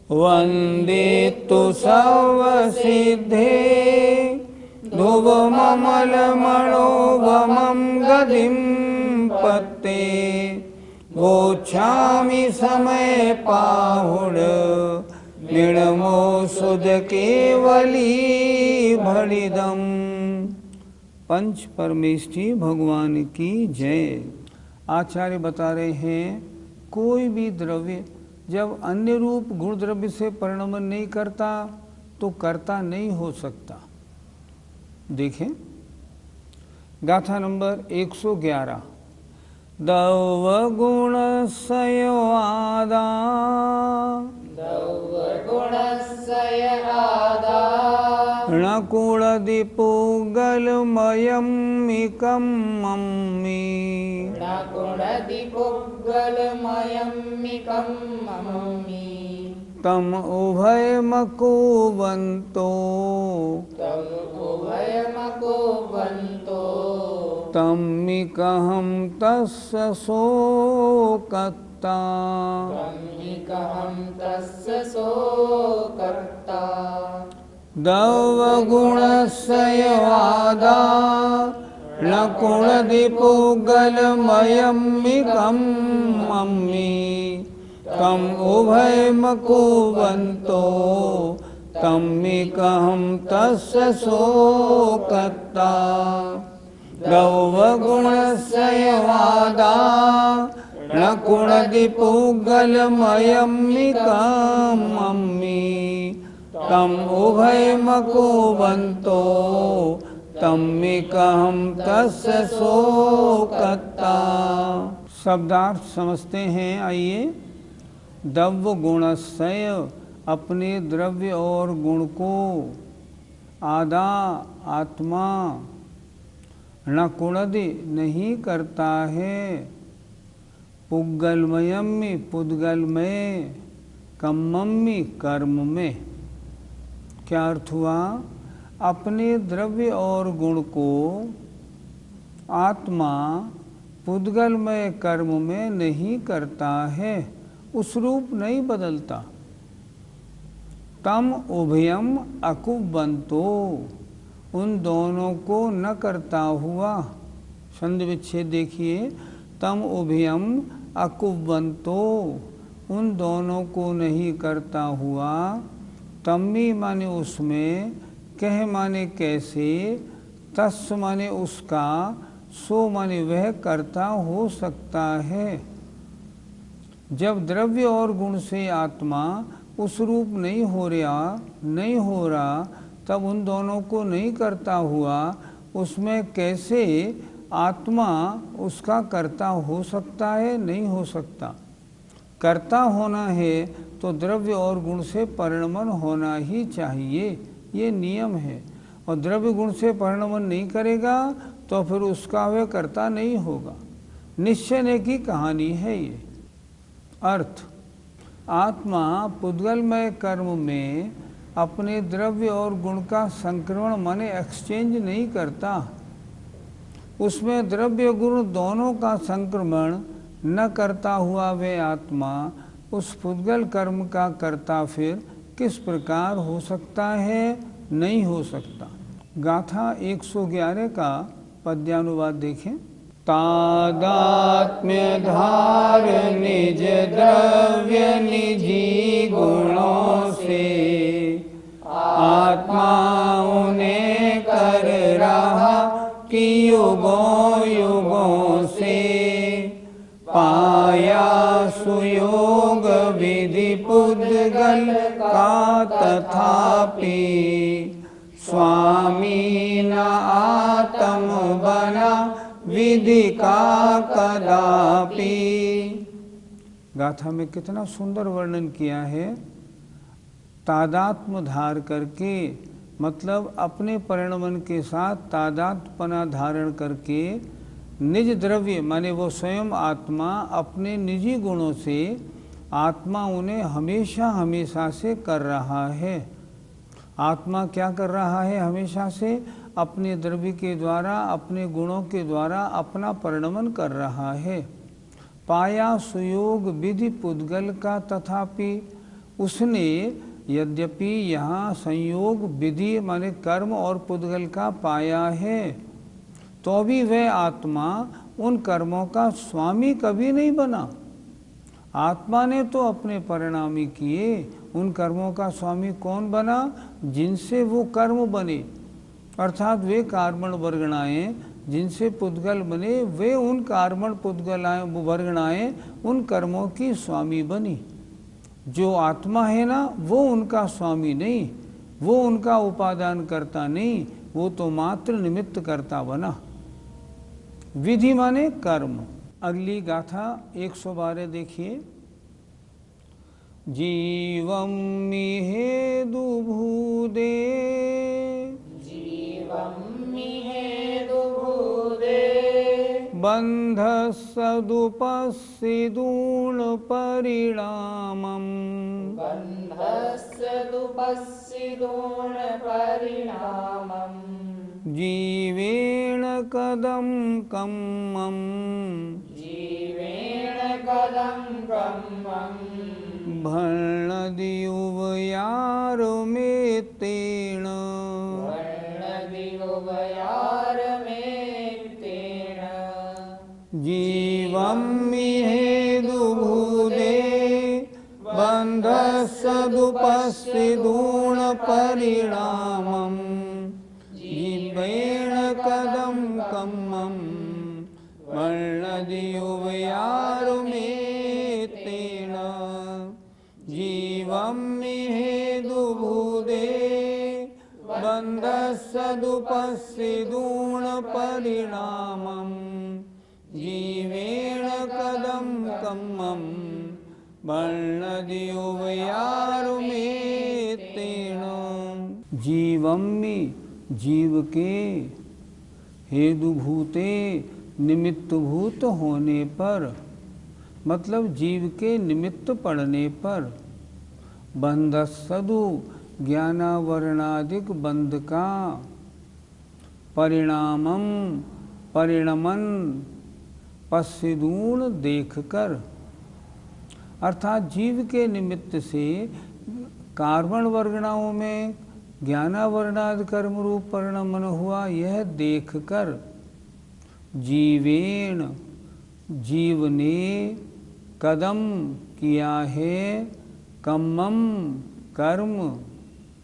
वन्दितु सर्वसिद्धे ध्रुवममलमणोभमं गतिं पत्ते वोच्छामि समय पाहुड निर्मो सुध केवली भरिदम। पंच परमेष्ठी भगवान की जय। आचार्य बता रहे हैं कोई भी द्रव्य जब अन्य रूप गुण द्रव्य से परिणमन नहीं करता तो कर्ता नहीं हो सकता। देखें गाथा नंबर 111। दव गुण सयवादा णकुलदिपुगलमयमिकं मम्मी तम उभयमकुवन्तो तम्मिकहं तस्य शोकर्ता। दवगुणस्यवादा नकुलदिपुगलमयमिकं मम्मी तम उभयमकुवन्तो तम्मिकहं तस्य शोकर्ता। दवगुणस्यवादा नकुलदिपुगलमयमिकं मम्मी तम उभयमकुवन्तो तम्मिकहं तस्य शोकर्ता। शब्दार्थ समझते हैं। आइए। दव्य गुणस्य अपने द्रव्य और गुण को, आदा आत्मा, णकुणदि नहीं करता है, पुग्गलमयम्मि पुद्गल में, कम्मम्मि कर्म में। क्या अर्थ हुआ? अपने द्रव्य और गुण को आत्मा पुद्गलमय कर्म में नहीं करता है, उस रूप नहीं बदलता। तम उभयम अकुबंतो उन दोनों को न करता हुआ। छंद विच्छेद देखिए। तम उभयम अकुबंतो उन दोनों को नहीं करता हुआ। तम्मी माने उसमें, कह माने कैसे, तस् माने उसका, सो माने वह करता हो सकता है। जब द्रव्य और गुण से आत्मा उस रूप नहीं हो रहा तब उन दोनों को नहीं करता हुआ उसमें कैसे आत्मा उसका कर्ता हो सकता है? नहीं हो सकता। कर्ता होना है तो द्रव्य और गुण से परिणमन होना ही चाहिए, ये नियम है। और द्रव्य गुण से परिणमन नहीं करेगा तो फिर उसका वह कर्ता नहीं होगा। निश्चय की कहानी है ये। अर्थ, आत्मा पुद्गलमय कर्म में अपने द्रव्य और गुण का संक्रमण माने एक्सचेंज नहीं करता। उसमें द्रव्य गुण दोनों का संक्रमण न करता हुआ वे आत्मा उस पुद्गल कर्म का कर्ता फिर किस प्रकार हो सकता है? नहीं हो सकता। गाथा 111 का पद्यानुवाद देखें। तादात्म्य धार निज द्रव्य निजी गुणों से आत्मा उन्हें कर रहा कि युगों युगों से पाया सुयोग विधि पुद्गल का तथापि स्वामी न आत्म बना विधि का कदापि। गाथा में कितना सुंदर वर्णन किया है। तादात्म्य धार करके, मतलब अपने परिणमन के साथ तादात्म्यपना धारण करके, निज द्रव्य माने वो स्वयं आत्मा अपने निजी गुणों से आत्मा उन्हें हमेशा हमेशा से कर रहा है। आत्मा क्या कर रहा है? हमेशा से अपने द्रव्य के द्वारा, अपने गुणों के द्वारा अपना परिणमन कर रहा है। पाया सुयोग विधि पुद्गल का तथापि उसने यद्यपि यहाँ संयोग विधि माने कर्म और पुद्गल का पाया है, तो भी वह आत्मा उन कर्मों का स्वामी कभी नहीं बना। आत्मा ने तो अपने परिणामी किए, उन कर्मों का स्वामी कौन बना? जिनसे वो कर्म बने, अर्थात वे कार्बण वर्गणाएं जिनसे पुद्गल बने, वे उन कार्बण पुद्गलाएं वर्गणाएं उन कर्मों की स्वामी बनी। जो आत्मा है ना, वो उनका स्वामी नहीं, वो उनका उपादान करता नहीं, वो तो मात्र निमित्त करता बना। विधि माने कर्म। अगली गाथा 112 देखिए। जीवम मिहेदु भूदे, जीवम मिहेदु भूदे, बंध सदुपस्सिदूण परिणामम, बन्धस्य दुपस्सिदूण परिणामम्, जीवेण कदम कम्मम, जीवेण कदं ब्रह्मम्, भर्णदियुवयारमेतेन, वर्णदिवयारमेतेन, जीवं मिहेदु भूदे, बन्धस्सदुपस्सिदूण परिणामम्, जीवेण कदं कम्मं, वर्णदियुवयारमेतेन, जीवं मिहेदु भूदे, बन्धस्सदुपस्सिदूण परिणामम्, जीवेण कदं कम्मं, वर्णदियुवयारमेतेन। जीवम में जीव के, हेतुभूते निमित्तभूत होने पर, मतलब जीव के निमित्त पड़ने पर, बंधस्सदु ज्ञानावरणादिक बंध का, परिणामम परिणमन पश्चिदूण देखकर, अर्थात जीव के निमित्त से कार्बन वर्गणाओं में ज्ञानावरणादि कर्म रूप परिणमन हुआ, यह देखकर जीवेण जीव ने कदम किया है, कम्मम कर्म,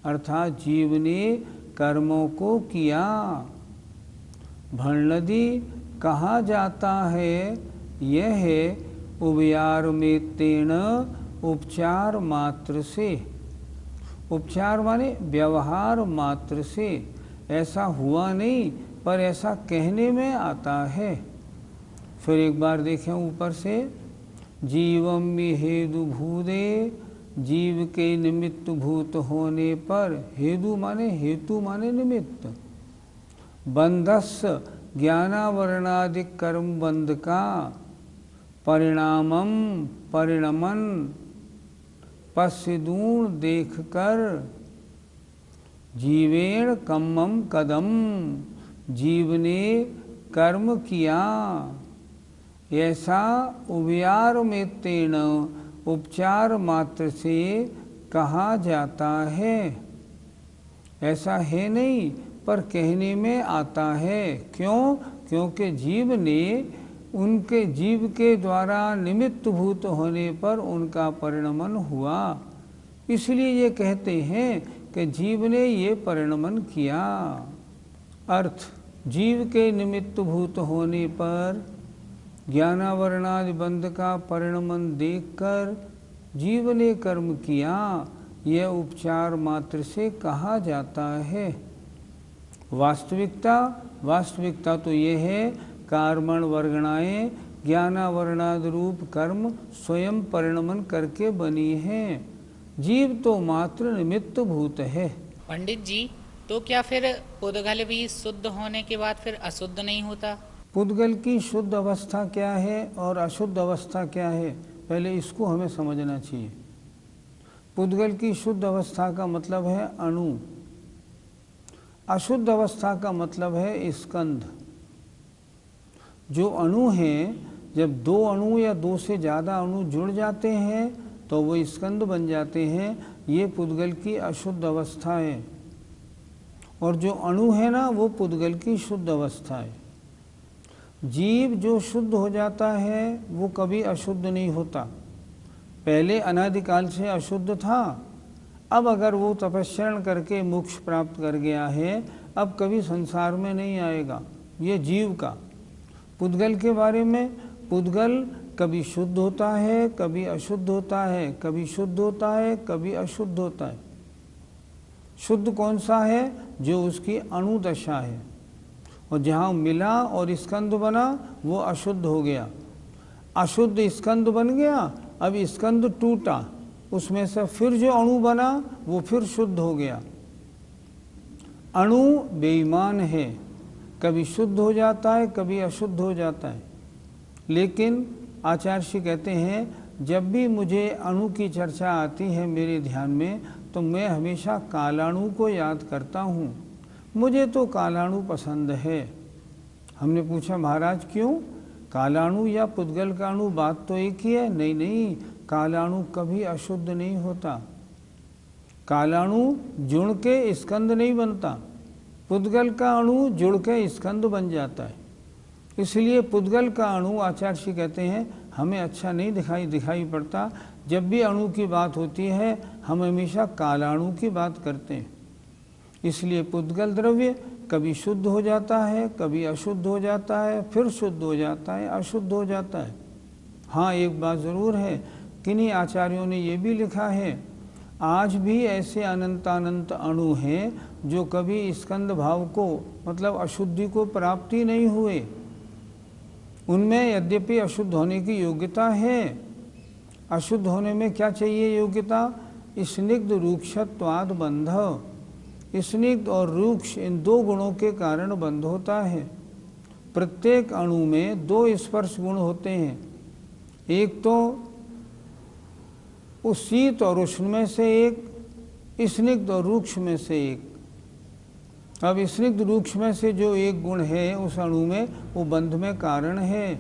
अर्थात जीव ने कर्मों को किया। भणनदी कहा जाता है, यह है उभयारमेतेन उपचार मात्र से। उपचार माने व्यवहार मात्र से, ऐसा हुआ नहीं पर ऐसा कहने में आता है। फिर एक बार देखें ऊपर से, जीवम मिहेदु भूदे, जीव के निमित्त भूत होने पर, हेतु माने निमित्त, बंधस्स ज्ञानावरणादिक कर्म बंध का, परिणामम परिणमन पश्चिदूण देखकर, जीवेण कम्मम कदम, जीव ने कर्म किया, ऐसा उभयारमेतेन उपचार मात्र से कहा जाता है। ऐसा है नहीं पर कहने में आता है। क्यों? क्योंकि जीव ने उनके जीव के द्वारा निमित्त भूत होने पर उनका परिणमन हुआ, इसलिए ये कहते हैं कि जीव ने ये परिणमन किया। अर्थ, जीव के निमित्त भूत होने पर ज्ञानावरणादि बंध का परिणमन देखकर जीव ने कर्म किया, यह उपचार मात्र से कहा जाता है। वास्तविकता तो ये है, कार्मण वर्गणाएं ज्ञानावरणादि रूप कर्म स्वयं परिणमन करके बनी हैं। जीव तो मात्र निमित्त भूत है। पंडित जी, तो क्या फिर पुद्गल भी शुद्ध होने के बाद फिर अशुद्ध नहीं होता? पुद्गल की शुद्ध अवस्था क्या है और अशुद्ध अवस्था क्या है, पहले इसको हमें समझना चाहिए। पुद्गल की शुद्ध अवस्था का मतलब है अणु, अशुद्ध अवस्था का मतलब है स्कंध। जो अणु हैं, जब दो अणु या दो से ज़्यादा अणु जुड़ जाते हैं तो वो स्कंद बन जाते हैं। ये पुद्गल की अशुद्ध अवस्था है, और जो अणु है ना वो पुद्गल की शुद्ध अवस्था है। जीव जो शुद्ध हो जाता है वो कभी अशुद्ध नहीं होता। पहले अनादिकाल से अशुद्ध था, अब अगर वो तपस्या करके मोक्ष प्राप्त कर गया है, अब कभी संसार में नहीं आएगा। ये जीव का। पुद्गल के बारे में, पुद्गल कभी शुद्ध होता है, कभी अशुद्ध होता है, कभी शुद्ध होता है, कभी अशुद्ध होता है। शुद्ध कौन सा है? जो उसकी अणुदशा है, और जहाँ मिला और स्कंद बना वो अशुद्ध हो गया। अशुद्ध स्कंद बन गया, अब स्कंद टूटा, उसमें से फिर जो अणु बना वो फिर शुद्ध हो गया। अणु बेईमान है, कभी शुद्ध हो जाता है, कभी अशुद्ध हो जाता है। लेकिन आचार्य श्री कहते हैं जब भी मुझे अणु की चर्चा आती है मेरे ध्यान में, तो मैं हमेशा कालाणु को याद करता हूँ। मुझे तो कालाणु पसंद है। हमने पूछा महाराज क्यों? कालाणु या पुद्गल का अणु, बात तो एक ही है। नहीं नहीं, कालाणु कभी अशुद्ध नहीं होता। कालाणु जुड़ के स्कंद नहीं बनता, पुद्गल का अणु जुड़ के स्कंद बन जाता है। इसलिए पुद्गल का अणु आचार्य श्री कहते हैं हमें अच्छा नहीं दिखाई पड़ता। जब भी अणु की बात होती है हम हमेशा कालाणु की बात करते हैं। इसलिए पुद्गल द्रव्य कभी शुद्ध हो जाता है, कभी अशुद्ध हो जाता है, फिर शुद्ध हो जाता है, अशुद्ध हो जाता है। हाँ, एक बात ज़रूर है, किन्हीं आचार्यों ने ये भी लिखा है, आज भी ऐसे अनंतानंत अणु हैं जो कभी स्कंद भाव को, मतलब अशुद्धि को प्राप्ति नहीं हुए। उनमें यद्यपि अशुद्ध होने की योग्यता है। अशुद्ध होने में क्या चाहिए योग्यता? स्निग्ध रूक्षत्वाद बंध। स्निग्ध और रूक्ष इन दो गुणों के कारण बंध होता है। प्रत्येक अणु में दो स्पर्श गुण होते हैं, एक तो उस शीत और उष्ण में से एक, स्निग्ध और रूक्ष में से एक। अब स्निग्ध रूक्ष में से जो एक गुण है उस अणु में, वो बंध में कारण है।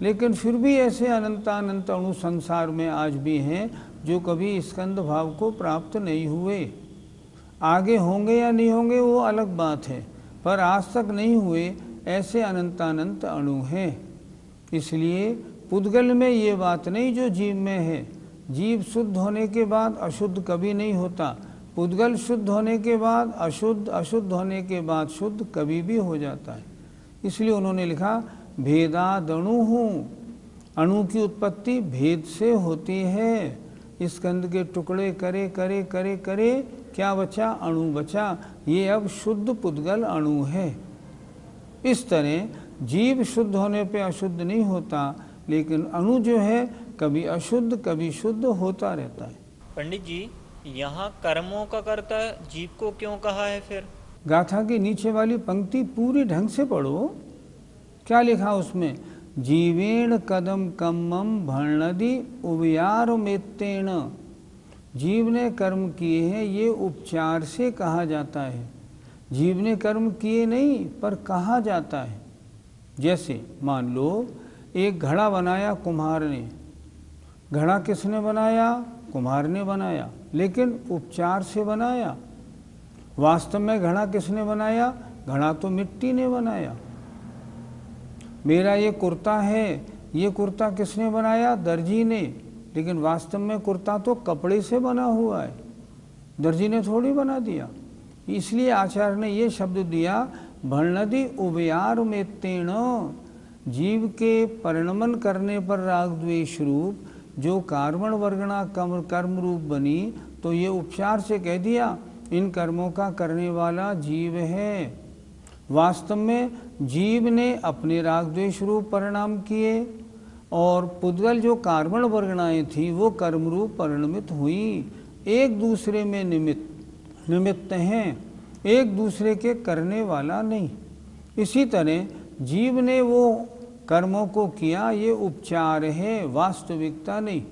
लेकिन फिर भी ऐसे अनंतानंत अणु संसार में आज भी हैं जो कभी स्कंद भाव को प्राप्त नहीं हुए। आगे होंगे या नहीं होंगे वो अलग बात है, पर आज तक नहीं हुए ऐसे अनंतानंत अणु हैं। इसलिए पुद्गल में ये बात नहीं जो जीव में है। जीव शुद्ध होने के बाद अशुद्ध कभी नहीं होता। पुद्गल शुद्ध होने के बाद अशुद्ध, अशुद्ध होने के बाद शुद्ध कभी भी हो जाता है। इसलिए उन्होंने लिखा भेदादणु हूँ। अणु की उत्पत्ति भेद से होती है। स्कंद के टुकड़े करे करे करे करे क्या बचा? अणु बचा। ये अब शुद्ध पुद्गल अणु है। इस तरह जीव शुद्ध होने पे अशुद्ध नहीं होता, लेकिन अणु जो है कभी अशुद्ध कभी शुद्ध होता रहता है। पंडित जी, यहाँ कर्मों का कर्ता जीव को क्यों कहा है फिर? गाथा की नीचे वाली पंक्ति पूरी ढंग से पढ़ो। क्या लिखा उसमें? जीवेण कदम कम्मम भणनदि उभयार मेत्तेण। जीव ने कर्म किए हैं, ये उपचार से कहा जाता है। जीव ने कर्म किए नहीं, पर कहा जाता है। जैसे मान लो एक घड़ा बनाया कुम्हार ने। घड़ा किसने बनाया? कुम्हार ने बनाया, लेकिन उपचार से बनाया। वास्तव में घड़ा किसने बनाया? घड़ा तो मिट्टी ने बनाया। मेरा ये कुर्ता है, ये कुर्ता किसने बनाया? दर्जी ने, लेकिन वास्तव में कुर्ता तो कपड़े से बना हुआ है, दर्जी ने थोड़ी बना दिया। इसलिए आचार्य ने ये शब्द दिया भणनदि उभयार मेत्तेण। जीव के परिणमन करने पर राग द्वेष रूप जो कार्बण वर्गणा कर्म रूप बनी, तो ये उपचार से कह दिया इन कर्मों का करने वाला जीव है। वास्तव में जीव ने अपने राग द्वेष रूप परिणाम किए, और पुद्गल जो कार्बण वर्गणाएं थी वो कर्म रूप परिणमित हुई। एक दूसरे में निमित्त हैं, एक दूसरे के करने वाला नहीं। इसी तरह जीव ने वो कर्मों को किया, ये उपचार है, वास्तविकता नहीं।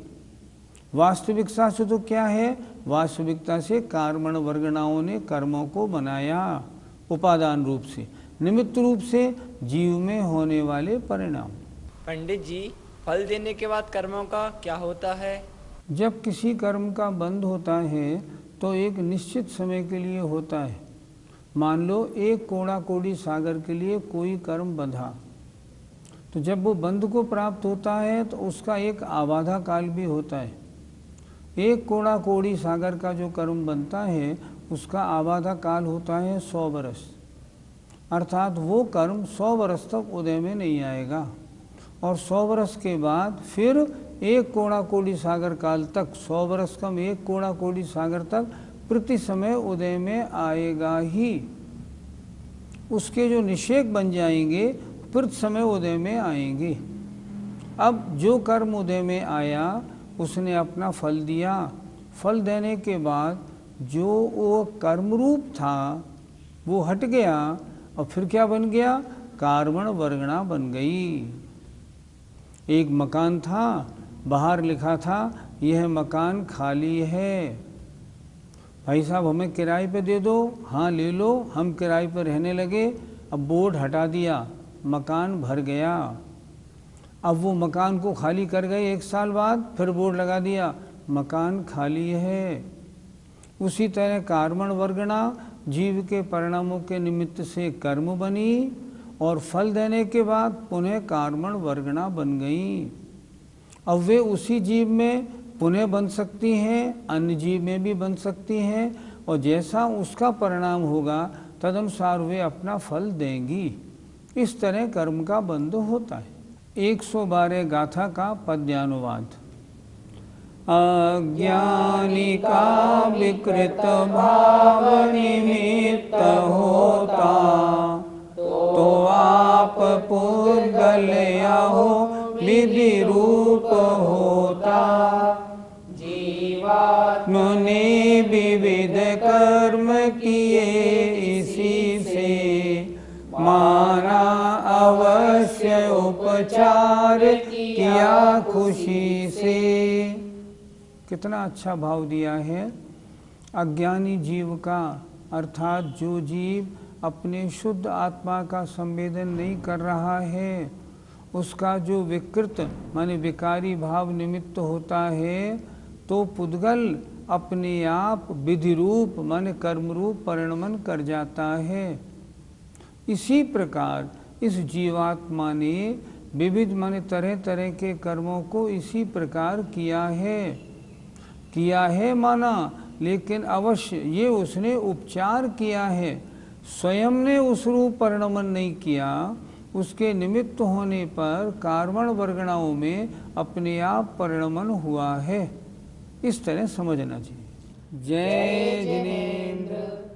वास्तविकता से तो क्या है? वास्तविकता से कार्बण वर्गणाओं ने कर्मों को बनाया उपादान रूप से, निमित्त रूप से जीव में होने वाले परिणाम। पंडित जी, फल देने के बाद कर्मों का क्या होता है? जब किसी कर्म का बंध होता है तो एक निश्चित समय के लिए होता है। मान लो एक कोड़ा कोड़ी सागर के लिए कोई कर्म बंधा, तो जब वो बंध को प्राप्त होता है तो उसका एक आबाधा काल भी होता है। एक कोड़ा कोड़ी सागर का जो कर्म बनता है उसका आबाधा काल होता है 100 वर्ष, अर्थात वो कर्म 100 वर्ष तक उदय में नहीं आएगा। और 100 वर्ष के बाद फिर एक कोड़ा कोड़ी सागर काल तक, 100 वर्ष कम एक कोड़ा कोड़ी सागर तक प्रति समय उदय में आएगा ही। उसके जो निषेक बन जाएंगे प्रति समय उदय में आएंगे। अब जो कर्म उदय में आया उसने अपना फल दिया, फल देने के बाद जो वो कर्म रूप था वो हट गया और फिर क्या बन गया? कार्मण वर्गणा बन गई। एक मकान था, बाहर लिखा था यह मकान खाली है, भाई साहब हमें किराए पे दे दो। हाँ ले लो, हम किराए पर रहने लगे। अब बोर्ड हटा दिया, मकान भर गया। अब वो मकान को खाली कर गए, 1 साल बाद फिर बोर्ड लगा दिया मकान खाली है। उसी तरह कार्मण वर्गणा, जीव के परिणामों के निमित्त से कर्म बनी और फल देने के बाद पुनः कार्मण वर्गणा बन गई। अब वे उसी जीव में पुनः बन सकती हैं, अन्य जीव में भी बन सकती हैं, और जैसा उसका परिणाम होगा तदनुसार वे अपना फल देंगी। इस तरह कर्म का बंध होता है। 112 गाथा का पद्यानुवाद। अज्ञानी का विकृत भाव निमित्त होता, तो आप पुद्गल हो विधि रूप होता। जीवात्मने विविध कर्म किए इसी से, माना अवश्य उपचार किया खुशी से। कितना अच्छा भाव दिया है। अज्ञानी जीव का, अर्थात जो जीव अपने शुद्ध आत्मा का संवेदन नहीं कर रहा है, उसका जो विकृत माने विकारी भाव निमित्त होता है, तो पुद्गल अपने आप विधि रूप माने कर्म रूप परिणमन कर जाता है। इसी प्रकार इस जीवात्मा ने विविध माने तरह तरह के कर्मों को इसी प्रकार किया है माना, लेकिन अवश्य ये उसने उपचार किया है, स्वयं ने उस रूप परिणमन नहीं किया। उसके निमित्त होने पर कार्मण वर्गणाओं में अपने आप परिणमन हुआ है। इस तरह समझना चाहिए। जय जिनेन्द्र।